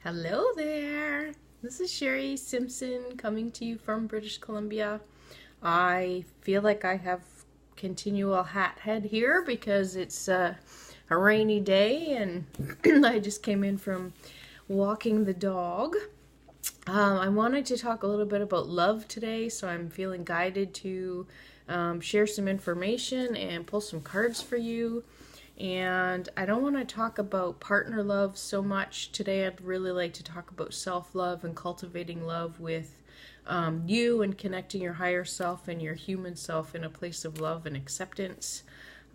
Hello there. This is Sherri Simpson coming to you from British Columbia. I feel like I have continual hat head here because it's a rainy day and I just came in from walking the dog. I wanted to talk a little bit about love today, so I'm feeling guided to share some information and pull some cards for you. And I don't want to talk about partner love so much today. I'd really like to talk about self-love and cultivating love with you and connecting your higher self and your human self in a place of love and acceptance.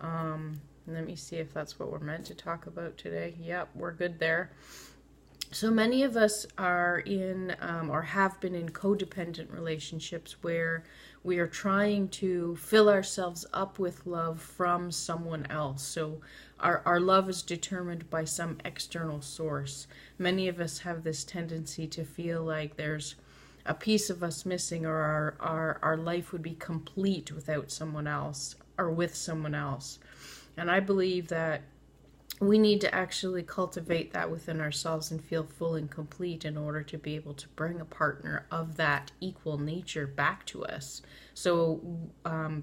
Let me see if that's what we're meant to talk about today. Yep, we're good there. So many of us are in or have been in codependent relationships where we are trying to fill ourselves up with love from someone else. So our love is determined by some external source. Many of us have this tendency to feel like there's a piece of us missing, or our life would be complete without someone else or with someone else. And I believe that we need to actually cultivate that within ourselves and feel full and complete in order to be able to bring a partner of that equal nature back to us. So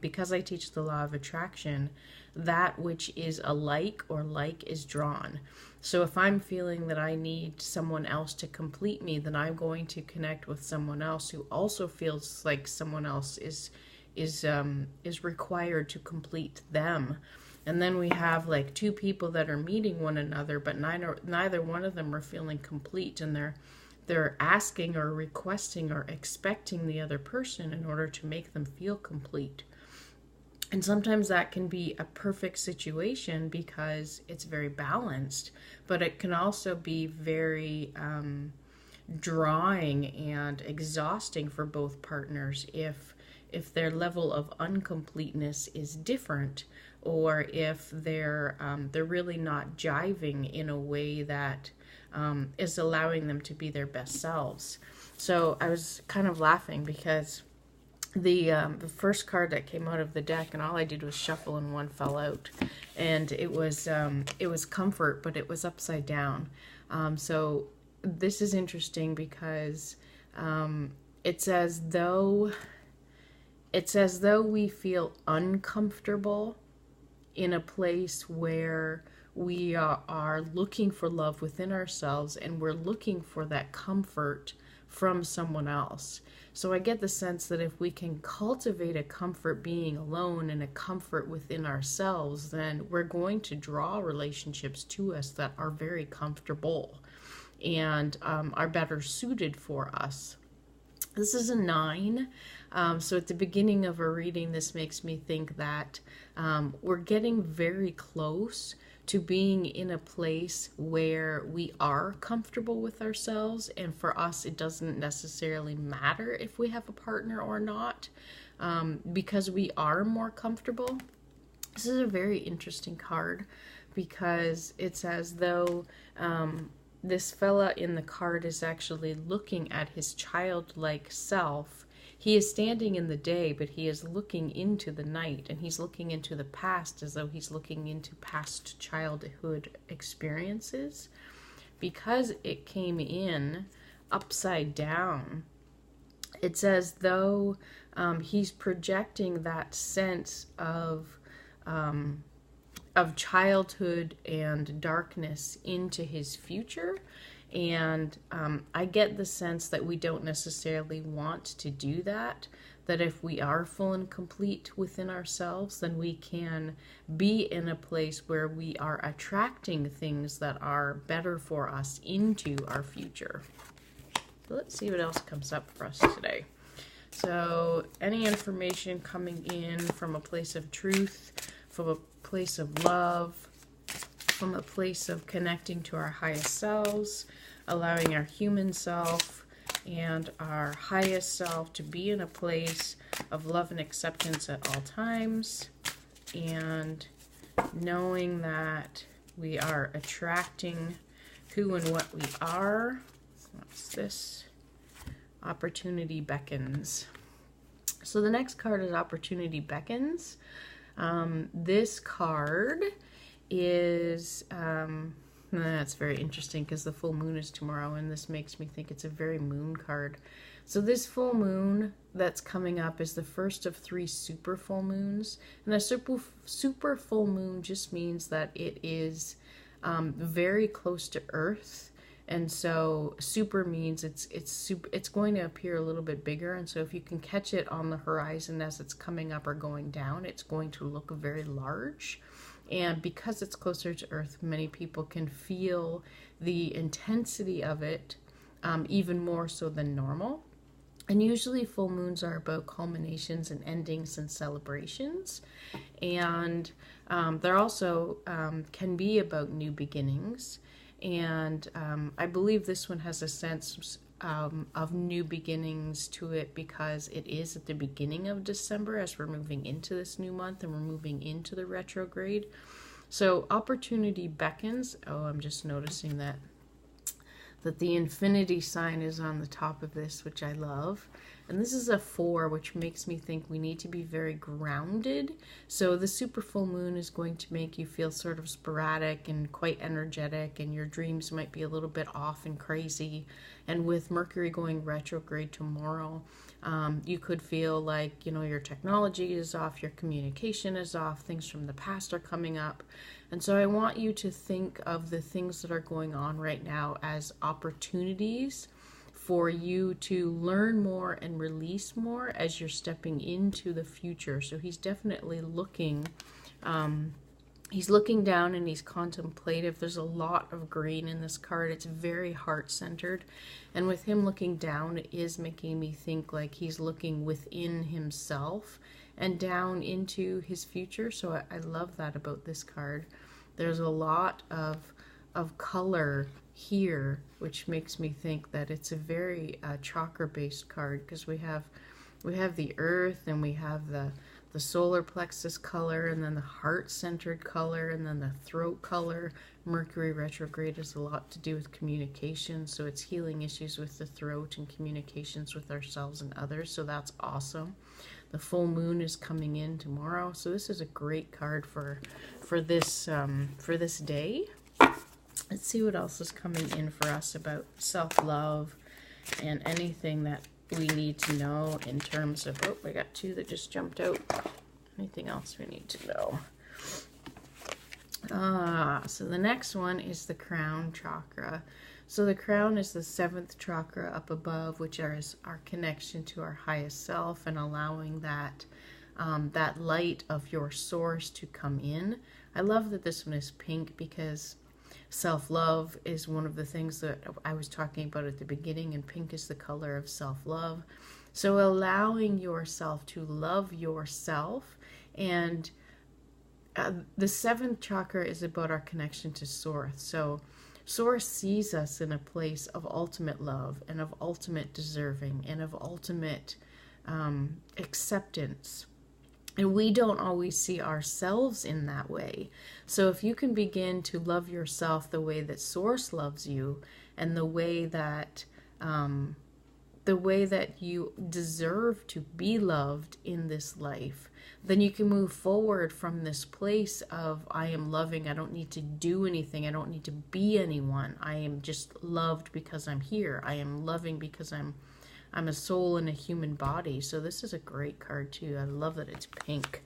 because I teach the law of attraction, that which is alike or like is drawn. So if I'm feeling that I need someone else to complete me, then I'm going to connect with someone else who also feels like someone else is required to complete them. And then we have like two people that are meeting one another, but neither one of them are feeling complete, and they're asking or requesting or expecting the other person in order to make them feel complete. And sometimes that can be a perfect situation because it's very balanced, but it can also be very drawing and exhausting for both partners if their level of uncompleteness is different, or if they're really not jiving in a way that is allowing them to be their best selves. So I was kind of laughing because the first card that came out of the deck, and all I did was shuffle and one fell out, and it was comfort, but it was upside down. So this is interesting because it's as though we feel uncomfortable in a place where we are looking for love within ourselves, and we're looking for that comfort from someone else. So I get the sense that if we can cultivate a comfort being alone and a comfort within ourselves, then we're going to draw relationships to us that are very comfortable and are better suited for us. This is a 9. So at the beginning of a reading, this makes me think that we're getting very close to being in a place where we are comfortable with ourselves. And for us, it doesn't necessarily matter if we have a partner or not, because we are more comfortable. This is a very interesting card because it's as though this fella in the card is actually looking at his childlike self. He is standing in the day, but he is looking into the night, and he's looking into the past as though he's looking into past childhood experiences. Because it came in upside down, it's as though he's projecting that sense of childhood and darkness into his future. And I get the sense that we don't necessarily want to do that, that if we are full and complete within ourselves, then we can be in a place where we are attracting things that are better for us into our future. Let's see what else comes up for us today. So any information coming in from a place of truth, from a place of love, from a place of connecting to our highest selves, allowing our human self and our highest self to be in a place of love and acceptance at all times, and knowing that we are attracting who and what we are. What's this? Opportunity beckons. So the next card is Opportunity Beckons. This card is That's very interesting because the full moon is tomorrow, and this makes me think it's a very moon card. So this full moon that's coming up is the first of 3 super full moons. And a super full moon just means that it is very close to Earth. And so super means it's going to appear a little bit bigger. And so if you can catch it on the horizon as it's coming up or going down, it's going to look very large. And because it's closer to Earth, many people can feel the intensity of it even more so than normal. And usually full moons are about culminations and endings and celebrations. And they're also can be about new beginnings. And I believe this one has a sense of new beginnings to it because it is at the beginning of December as we're moving into this new month and we're moving into the retrograde. So opportunity beckons. Oh, I'm just noticing that the infinity sign is on the top of this, which I love. And this is a 4, which makes me think we need to be very grounded. So the super full moon is going to make you feel sort of sporadic and quite energetic, and your dreams might be a little bit off and crazy. And with Mercury going retrograde tomorrow, you could feel like, you know, your technology is off, your communication is off, things from the past are coming up. And so I want you to think of the things that are going on right now as opportunities for you to learn more and release more as you're stepping into the future. So he's definitely looking, he's looking down and he's contemplative. There's a lot of green in this card. It's very heart-centered. And with him looking down, it is making me think like he's looking within himself and down into his future. So I love that about this card. There's a lot of color here, which makes me think that it's a very chakra-based card, because we have the earth, and we have the solar plexus color, and then the heart-centered color, and then the throat color. Mercury retrograde has a lot to do with communication, so it's healing issues with the throat and communications with ourselves and others, so that's awesome. The full moon is coming in tomorrow, so this is a great card for this day. Let's see what else is coming in for us about self-love and anything that we need to know in terms of, oh, I got 2 that just jumped out. Anything else we need to know? So the next one is the crown chakra. So the crown is the 7th chakra up above, which is our connection to our highest self and allowing that that light of your source to come in. I love that this one is pink because self-love is one of the things that I was talking about at the beginning, and pink is the color of self-love. So allowing yourself to love yourself, and the 7th chakra is about our connection to Source. So Source sees us in a place of ultimate love and of ultimate deserving and of ultimate acceptance. And we don't always see ourselves in that way. So if you can begin to love yourself the way that Source loves you, and the way that you deserve to be loved in this life, then you can move forward from this place of, I am loving, I don't need to do anything, I don't need to be anyone, I am just loved because I'm here, I am loving because I'm a soul in a human body. So this is a great card too. I love that it's pink.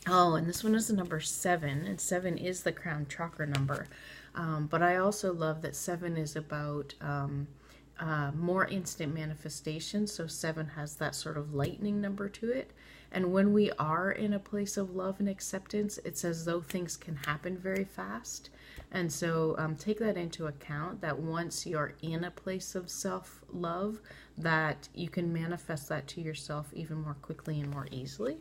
Oh, and this one is the number 7, and 7 is the crown chakra number. But I also love that 7 is about more instant manifestation. So 7 has that sort of lightning number to it. And when we are in a place of love and acceptance, it's as though things can happen very fast. And so take that into account, that once you're in a place of self-love, that you can manifest that to yourself even more quickly and more easily.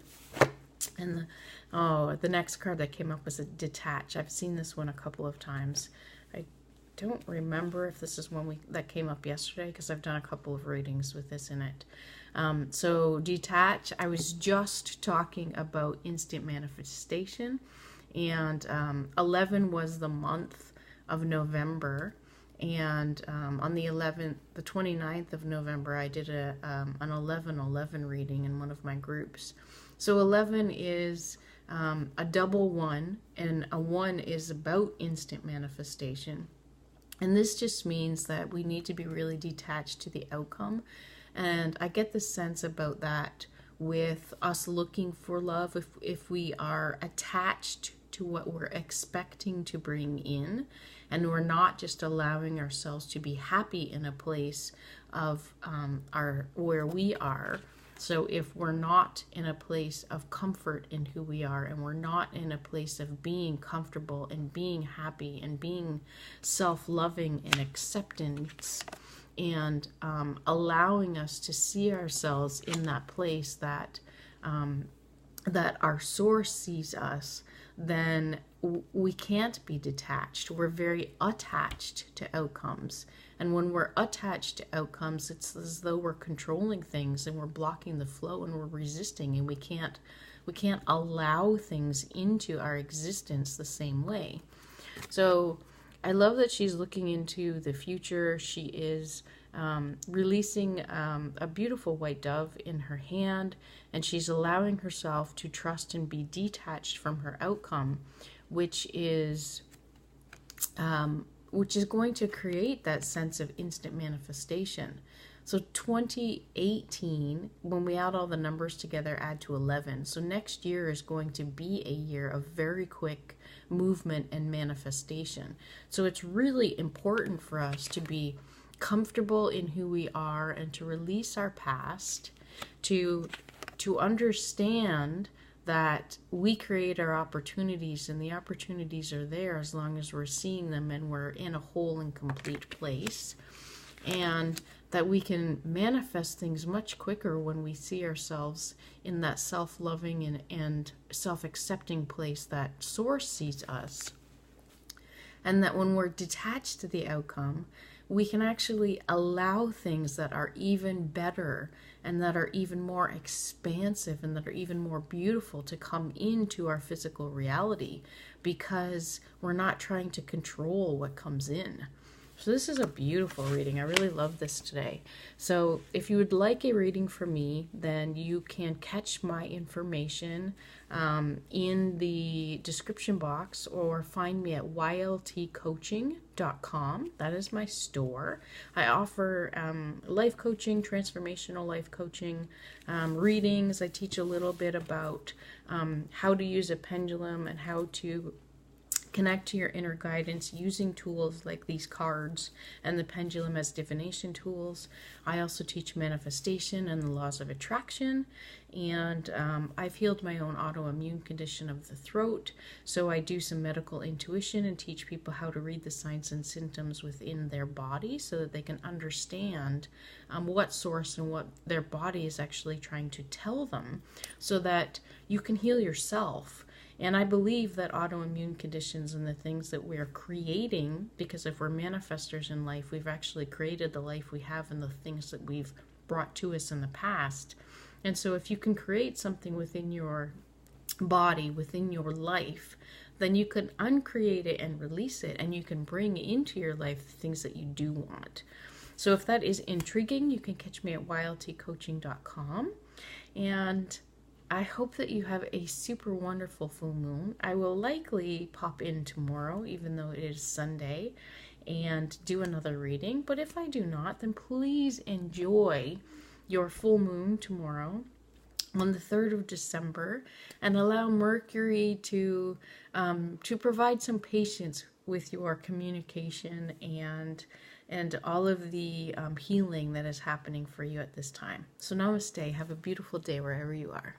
And the next card that came up was a detach. I've seen this one a couple of times. I don't remember if this is one that came up yesterday, because I've done a couple of readings with this in it. So detach, I was just talking about instant manifestation, and 11 was the month of November, and on the 29th of November, I did an 11/11 reading in one of my groups. So 11 is a double one, and a one is about instant manifestation. And this just means that we need to be really detached to the outcome. And I get the sense about that with us looking for love. If we are attached to what we're expecting to bring in, and we're not just allowing ourselves to be happy in a place of where we are. So if we're not in a place of comfort in who we are, and we're not in a place of being comfortable and being happy and being self-loving and acceptance, and allowing us to see ourselves in that place that that our source sees us, then we can't be detached. We're very attached to outcomes. And when we're attached to outcomes, it's as though we're controlling things and we're blocking the flow and we're resisting, and we can't allow things into our existence the same way. So I love that she's looking into the future. She is releasing a beautiful white dove in her hand, and she's allowing herself to trust and be detached from her outcome, which is going to create that sense of instant manifestation. So 2018, when we add all the numbers together, add to 11. So next year is going to be a year of very quick movement and manifestation. So it's really important for us to be comfortable in who we are and to release our past, to understand that we create our opportunities, and the opportunities are there as long as we're seeing them and we're in a whole and complete place, and that we can manifest things much quicker when we see ourselves in that self-loving and self-accepting place that source sees us. And that when we're detached to the outcome, we can actually allow things that are even better and that are even more expansive and that are even more beautiful to come into our physical reality, because we're not trying to control what comes in. So this is a beautiful reading. I really love this today. So if you would like a reading from me, then you can catch my information in the description box, or find me at yltcoaching.com. That is my store. I offer life coaching, transformational life coaching, readings. I teach a little bit about how to use a pendulum and how to connect to your inner guidance using tools like these cards and the pendulum as divination tools. I also teach manifestation and the laws of attraction, and I've healed my own autoimmune condition of the throat, so I do some medical intuition and teach people how to read the signs and symptoms within their body so that they can understand what source and what their body is actually trying to tell them, so that you can heal yourself. And I believe that autoimmune conditions and the things that we're creating, because if we're manifestors in life, we've actually created the life we have and the things that we've brought to us in the past. And so if you can create something within your body, within your life, then you can uncreate it and release it, and you can bring into your life the things that you do want. So if that is intriguing, you can catch me at yltcoaching.com. And I hope that you have a super wonderful full moon. I will likely pop in tomorrow, even though it is Sunday, and do another reading. But if I do not, then please enjoy your full moon tomorrow on the 3rd of December, and allow Mercury to provide some patience with your communication and all of the healing that is happening for you at this time. So namaste. Have a beautiful day wherever you are.